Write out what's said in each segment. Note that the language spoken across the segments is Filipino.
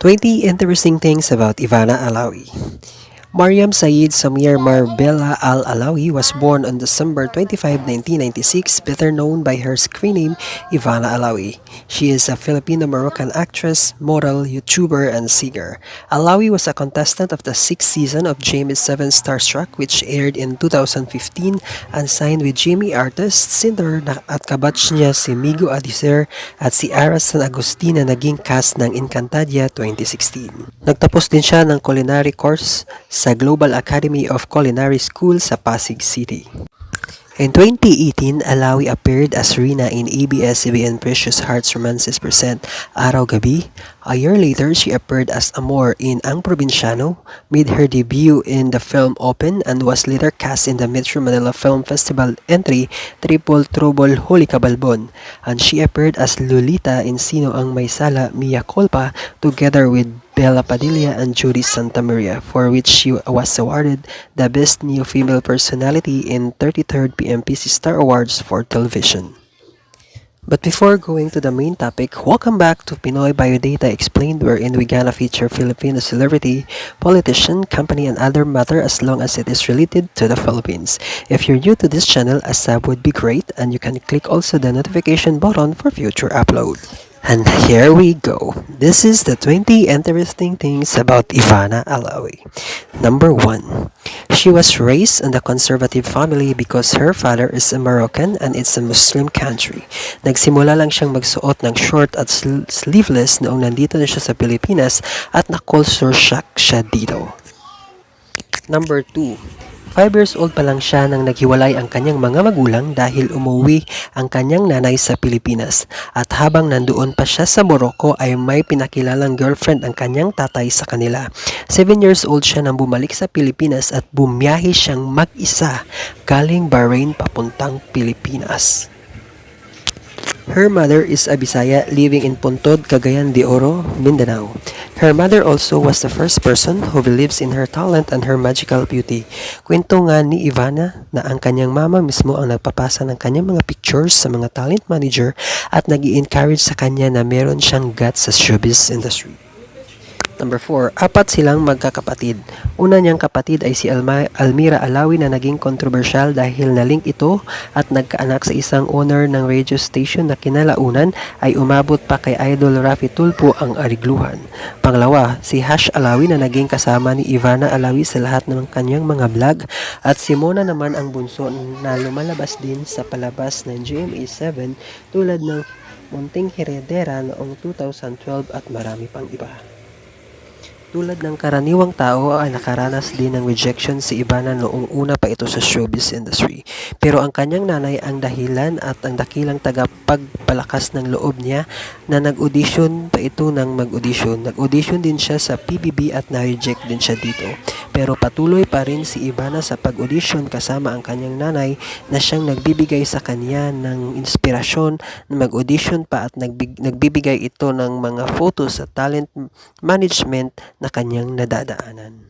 20 interesting things about Ivana Alawi. Mariam Saeed Samir Marbella Al-Alawi was born on December 25, 1996, better known by her screen name Ivana Alawi. She is a Filipino-Moroccan actress, model, YouTuber, and singer. Alawi was a contestant of the 6th season of Jamie's 7 Starstruck, which aired in 2015 and signed with Jamie Artists, Cinder at kabatch niya si Migo Adiser at si Ara San Agustin na naging cast ng Encantadia 2016. Nagtapos din siya ng culinary course sa Global Academy of Culinary School sa Pasig City. In 2018, Alawi appeared as Rina in ABS-CBN Precious Hearts Romances present Araw Gabi. A year later, she appeared as Amor in Ang Probinsyano, made her debut in the film Open, and was later cast in the Metro Manila Film Festival entry Triple Trouble Huli Kabalbon. And she appeared as Lolita in Sino Ang May Sala Mia Culpa together with Bella Padilla and Judy Santamaria, for which she was awarded the Best New Female Personality in 33rd PMPC Star Awards for Television. But before going to the main topic, welcome back to Pinoy Biodata Explained, wherein we gonna feature Filipino celebrity, politician, company, and other matter as long as it is related to the Philippines. If you're new to this channel, a sub would be great, and you can click also the notification button for future upload. And here we go. This is the 20 interesting things about Ivana Alawi. Number 1. She was raised in a conservative family because her father is a Moroccan and it's a Muslim country. Nagsimula lang siyang magsuot ng short at sleeveless noong nandito na siya sa Pilipinas at na-culture shock siya dito. Number 2. 5 years old pa lang siya nang naghiwalay ang kanyang mga magulang dahil umuwi ang kanyang nanay sa Pilipinas. At habang nandoon pa siya sa Morocco ay may pinakilalang girlfriend ang kanyang tatay sa kanila. 7 years old siya nang bumalik sa Pilipinas at bumiyahe siyang mag-isa galing Bahrain papuntang Pilipinas. Her mother is a Bisaya living in Puntod, Cagayan de Oro, Mindanao. Her mother also was the first person who believes in her talent and her magical beauty. Kwento nga ni Ivana na ang kanyang mama mismo ang nagpapasa ng kanyang mga pictures sa mga talent manager at nag-i-encourage sa kanya na meron siyang guts sa showbiz industry. Number 4. 4 silang magkakapatid. Una niyang kapatid ay si Almira Alawi na naging kontrobersyal dahil nalink ito at nagkaanak sa isang owner ng radio station na kinalaunan ay umabot pa kay Idol Rafi Tulfo ang arigluhan. Pangalawa, si Hash Alawi na naging kasama ni Ivana Alawi sa lahat ng kanyang mga vlog at si Mona naman ang bunso na lumalabas din sa palabas ng GMA7 tulad ng Munting Heredera noong 2012 at marami pang iba. Tulad ng karaniwang tao ay nakaranas din ng rejection si Ivana noong una pa ito sa showbiz industry. Pero ang kanyang nanay ang dahilan at ang dakilang tagapagpalakas ng loob niya na nag-audition pa ito ng mag-audition. Nag-audition din siya sa PBB at na-reject din siya dito. Pero patuloy pa rin si Ivana sa pag-audition kasama ang kanyang nanay na siyang nagbibigay sa kanya ng inspirasyon na mag-audition pa at nagbibigay ito ng mga photos sa talent management na kanyang nadadaanan.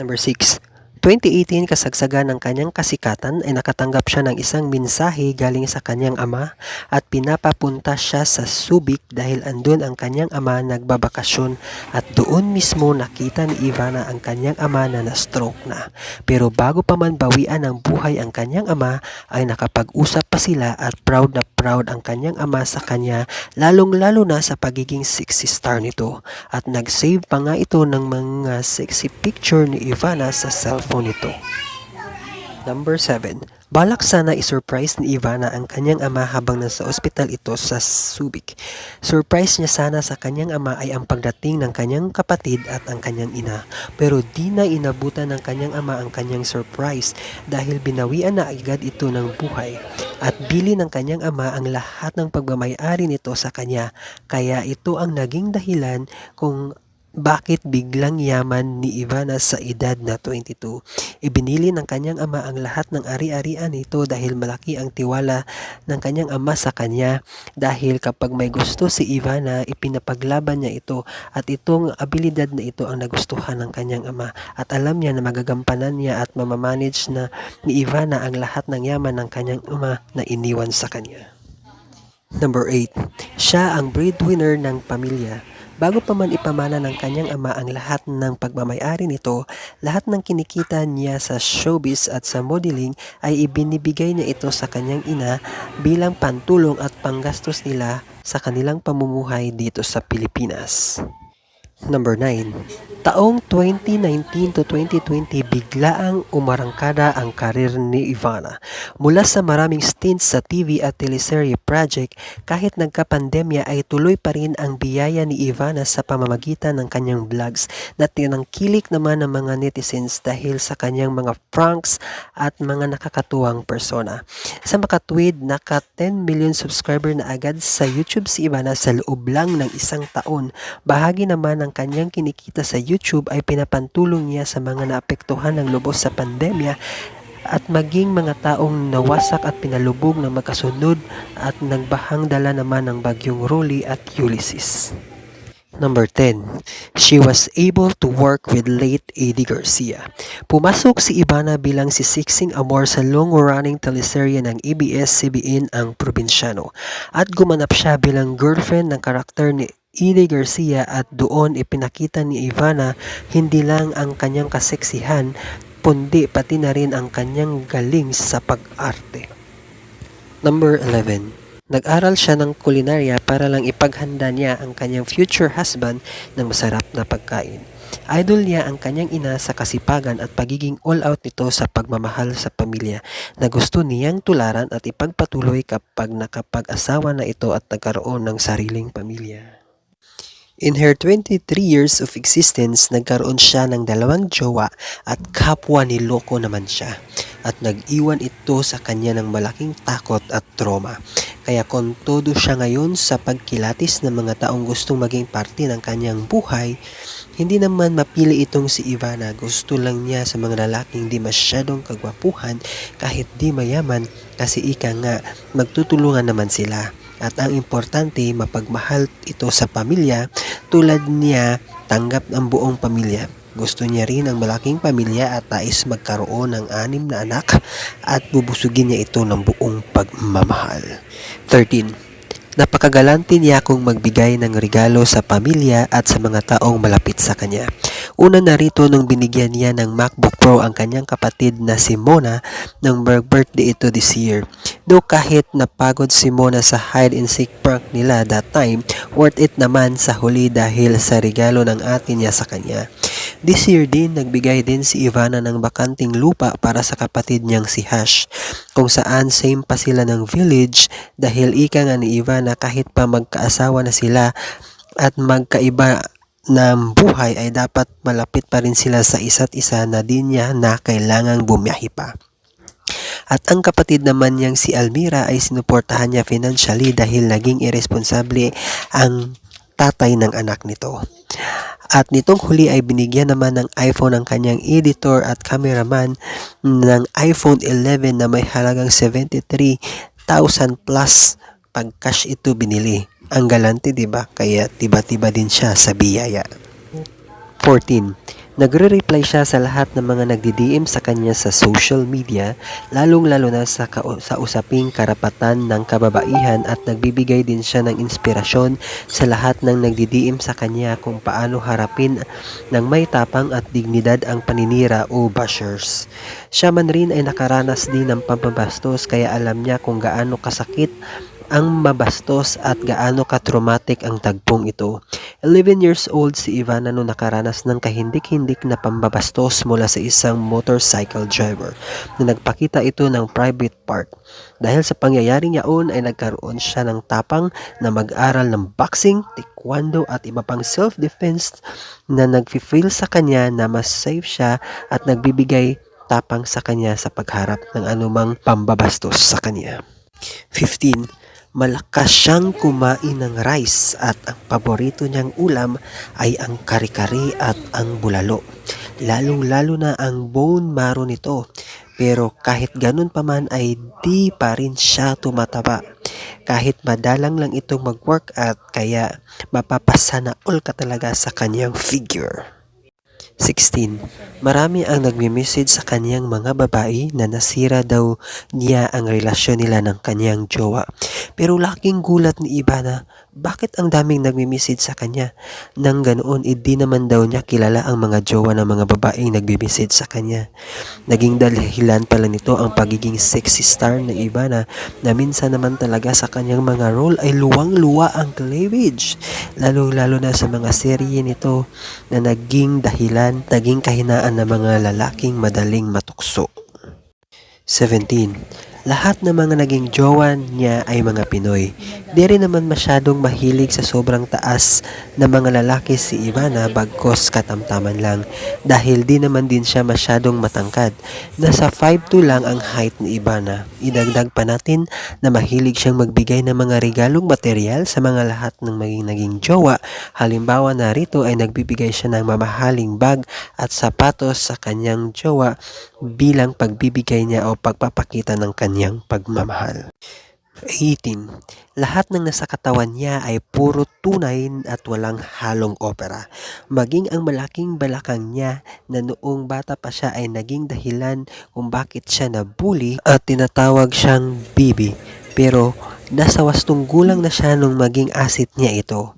Number 6. 2018 kasagsagan ng kanyang kasikatan ay nakatanggap siya ng isang mensahe galing sa kanyang ama at pinapapunta siya sa Subic dahil andun ang kanyang ama nagbabakasyon at doon mismo nakita ni Ivana ang kanyang ama na na-stroke na. Pero bago pa man bawian ng buhay ang kanyang ama ay nakapag-usap pa sila at proud na proud ang kanyang ama sa kanya lalong-lalo na sa pagiging sexy star nito at nag-save pa nga ito ng mga sexy picture ni Ivana sa cellphone nito. Number 7. Balak sana i-surprise ni Ivana ang kanyang ama habang nasa ospital ito sa Subic. Surprise niya sana sa kanyang ama ay ang pagdating ng kanyang kapatid at ang kanyang ina. Pero di na inabutan ng kanyang ama ang kanyang surprise dahil binawian na agad ito ng buhay. At bili ng kanyang ama ang lahat ng pagmamay-ari nito sa kanya. Kaya ito ang naging dahilan kung bakit biglang yaman ni Ivana sa edad na 22. Ibinili ng kanyang ama ang lahat ng ari-arian nito dahil malaki ang tiwala ng kanyang ama sa kanya dahil kapag may gusto si Ivana, ipinapaglaban niya ito at itong abilidad na ito ang nagustuhan ng kanyang ama at alam niya na magagampanan niya at mamamanage na ni Ivana ang lahat ng yaman ng kanyang ama na iniwan sa kanya. Number 8. Siya ang breadwinner ng pamilya. Bago pa man ipamana ng kanyang ama ang lahat ng pagmamayari nito, lahat ng kinikita niya sa showbiz at sa modeling ay ibinibigay niya ito sa kanyang ina bilang pantulong at panggastos nila sa kanilang pamumuhay dito sa Pilipinas. Number 9. Taong 2019 to 2020 biglaang umarangkada ang karir ni Ivana. Mula sa maraming stints sa TV at teleserye project, kahit nagka-pandemya ay tuloy pa rin ang biyaya ni Ivana sa pamamagitan ng kanyang vlogs na tinangkilik naman ng mga netizens dahil sa kanyang mga pranks at mga nakakatuwang persona. Sa makatwid, naka 10 million subscriber na agad sa YouTube si Ivana sa loob lang ng isang taon. Bahagi naman ng kanyang kinikita sa YouTube ay pinapantulong niya sa mga naapektuhan ng lubos sa pandemya at maging mga taong nawasak at pinalubog ng magkasunod at nagbahang dala naman ng bagyong Rolly at Ulysses. Number 10. She was able to work with late Eddie Garcia. Pumasok si Ivana bilang si Siksing Amor sa long-running teleserye ng ABS-CBN ang Probinsyano at gumanap siya bilang girlfriend ng karakter ni Eddie Garcia at doon ipinakita ni Ivana hindi lang ang kanyang kaseksihan kundi pati na rin ang kanyang galing sa pag-arte. Number 11. Nag-aral siya ng kulinarya para lang ipaghanda niya ang kanyang future husband ng masarap na pagkain. Idol niya ang kanyang ina sa kasipagan at pagiging all-out nito sa pagmamahal sa pamilya na gusto niyang tularan at ipagpatuloy kapag nakapag-asawa na ito at nagkaroon ng sariling pamilya. In her 23 years of existence, nagkaroon siya ng 2 jowa at kapwa niloko naman siya. At nag-iwan ito sa kanya ng malaking takot at trauma. Kaya kung todo siya ngayon sa pagkilatis ng mga taong gustong maging parte ng kanyang buhay, hindi naman mapili itong si Ivana. Gusto lang niya sa mga lalaking di masyadong kagwapuhan kahit di mayaman kasi ika nga magtutulungan naman sila. At ang importante, mapagmahal ito sa pamilya tulad niya tanggap ang buong pamilya. Gusto niya rin ang malaking pamilya at nais magkaroon ng 6 na anak at bubusugin niya ito ng buong pagmamahal. 13. Napakagalante niya kung magbigay ng regalo sa pamilya at sa mga taong malapit sa kanya. Una na rito nung binigyan niya ng MacBook Pro ang kanyang kapatid na si Mona nang birthday ito this year. Though kahit napagod si Mona sa hide and seek prank nila that time, worth it naman sa huli dahil sa regalo ng ate niya sa kanya. This year din, nagbigay din si Ivana ng bakanting lupa para sa kapatid niyang si Hash, kung saan same pa sila ng village dahil ika nga ni Ivana kahit pa magkaasawa na sila at magkaiba ng buhay ay dapat malapit pa rin sila sa isa't isa na di niya na kailangang bumiyahe pa. At ang kapatid naman niyang si Almira ay sinuportahan niya financially dahil naging irresponsable ang tatay ng anak nito. At nitong huli ay binigyan naman ng iPhone ang kanyang editor at cameraman ng iPhone 11 na may halagang 73,000 plus pag cash ito binili. Ang galante, diba? Kaya tiba-tiba din siya sa biyaya. 14. Nagre-reply siya sa lahat ng mga nagdi-DM sa kanya sa social media, lalong-lalo na sa usaping karapatan ng kababaihan at nagbibigay din siya ng inspirasyon sa lahat ng nagdi-DM sa kanya kung paano harapin ng may tapang at dignidad ang paninira o bashers. Siya man rin ay nakaranas din ng pampabastos kaya alam niya kung gaano kasakit ang mabastos at gaano ka-traumatic ang tagpong ito. 11 years old si Ivana noong nakaranas ng kahindik-hindik na pambabastos mula sa isang motorcycle driver na nagpakita ito ng private part. Dahil sa pangyayaring yaon ay nagkaroon siya ng tapang na mag-aral ng boxing, taekwondo at iba pang self-defense na nag-feel sa kanya na mas safe siya at nagbibigay tapang sa kanya sa pagharap ng anumang pambabastos sa kanya. 15. Malakas siyang kumain ng rice at ang paborito niyang ulam ay ang kare-kare at ang bulalo. Lalong-lalo na ang bone marrow nito. Pero kahit ganun pa man ay di pa rin siya tumataba. Kahit madalang lang itong mag-workout kaya mapapasana all ka talaga sa kanyang figure. 16. Marami ang nagme-message sa kanyang mga babae na nasira daw niya ang relasyon nila ng kanyang jowa. Pero laking gulat ni Ivana bakit ang daming nagmi-message sa kanya? Nang ganoon, hindi naman daw niya kilala ang mga jowa ng mga babaeng nagmi-message sa kanya. Naging dahilan pala nito ang pagiging sexy star ng Ivana na minsan naman talaga sa kanyang mga role ay luwang-luwa ang cleavage. Lalo-lalo na sa mga serye nito na naging dahilan, naging kahinaan ng mga lalaking madaling matukso. 17. Lahat ng mga naging jowa niya ay mga Pinoy. Di rin naman masyadong mahilig sa sobrang taas na mga lalaki si Ivana bagkos katamtaman lang dahil di naman din siya masyadong matangkad. Nasa 5'2 lang ang height ni Ivana. Idagdag pa natin na mahilig siyang magbigay ng mga regalong material sa mga lahat ng naging jowa. Halimbawa narito ay nagbibigay siya ng mamahaling bag at sapatos sa kanyang jowa bilang pagbibigay niya o pagpapakita ng kanyang pagmamahal. 18. Lahat ng nasa katawan niya ay puro tunay at walang halong opera. Maging ang malaking balakang niya na noong bata pa siya ay naging dahilan kung bakit siya nabully at tinatawag siyang bibi. Pero nasa wastong gulang na siya nung maging asset niya ito.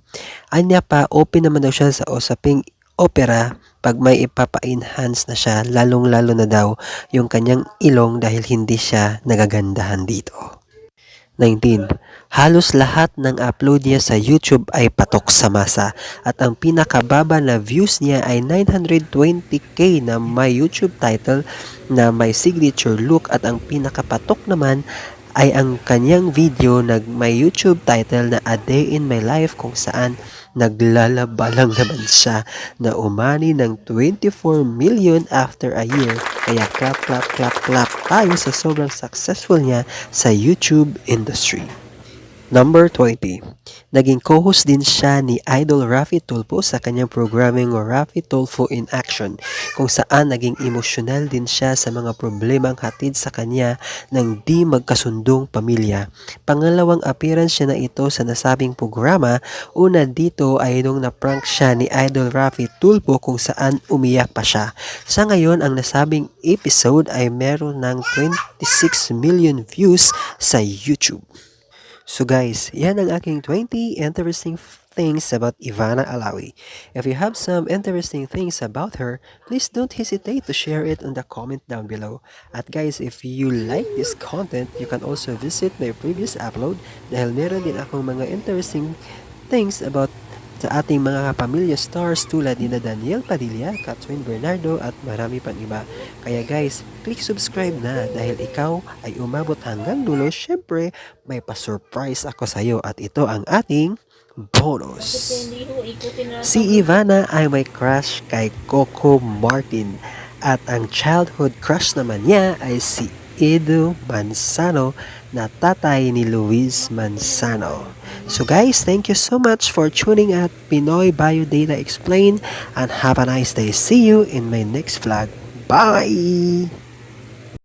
Anya pa, open naman daw siya sa usaping opera pag may ipapa-enhance na siya, lalong-lalo na daw yung kanyang ilong dahil hindi siya nagagandahan dito. 19. Halos lahat ng upload niya sa YouTube ay patok sa masa at ang pinakababa na views niya ay 920k na may YouTube title na may signature look at ang pinakapatok naman ay ang kanyang video na may YouTube title na A Day in My Life kung saan naglalaba lang naman siya na umani ng 24 million after a year. Kaya clap, clap, clap, clap tayo sa sobrang successful niya sa YouTube industry. Number 20. Naging co-host din siya ni Idol Raffy Tulfo sa kanyang programming Raffy Tulfo in Action kung saan naging emosyonal din siya sa mga problemang hatid sa kanya ng di magkasundong pamilya. Pangalawang appearance siya na ito sa nasabing programa. Una dito ay nung na-prank siya ni Idol Raffy Tulfo kung saan umiyak pa siya. Sa ngayon, ang nasabing episode ay meron ng 26 million views sa YouTube. So guys, yan ang aking 20 interesting things about Ivana Alawi. If you have some interesting things about her, please don't hesitate to share it in the comment down below. At guys, if you like this content, you can also visit my previous upload dahil meron din akong mga interesting things about sa ating mga pamilya stars tulad ni Daniel Padilla, Catherine Bernardo at marami pang iba. Kaya guys, click subscribe na dahil ikaw ay umabot hanggang dulo. Syempre, may pa-surprise ako sa iyo at ito ang ating bonus. Si Ivana ay may crush kay Coco Martin at ang childhood crush naman niya ay si Edu Manzano na tatay ni Luis Manzano. So guys, thank you so much for tuning at Pinoy Bio Data Explain and have a nice day. See you in my next vlog. Bye!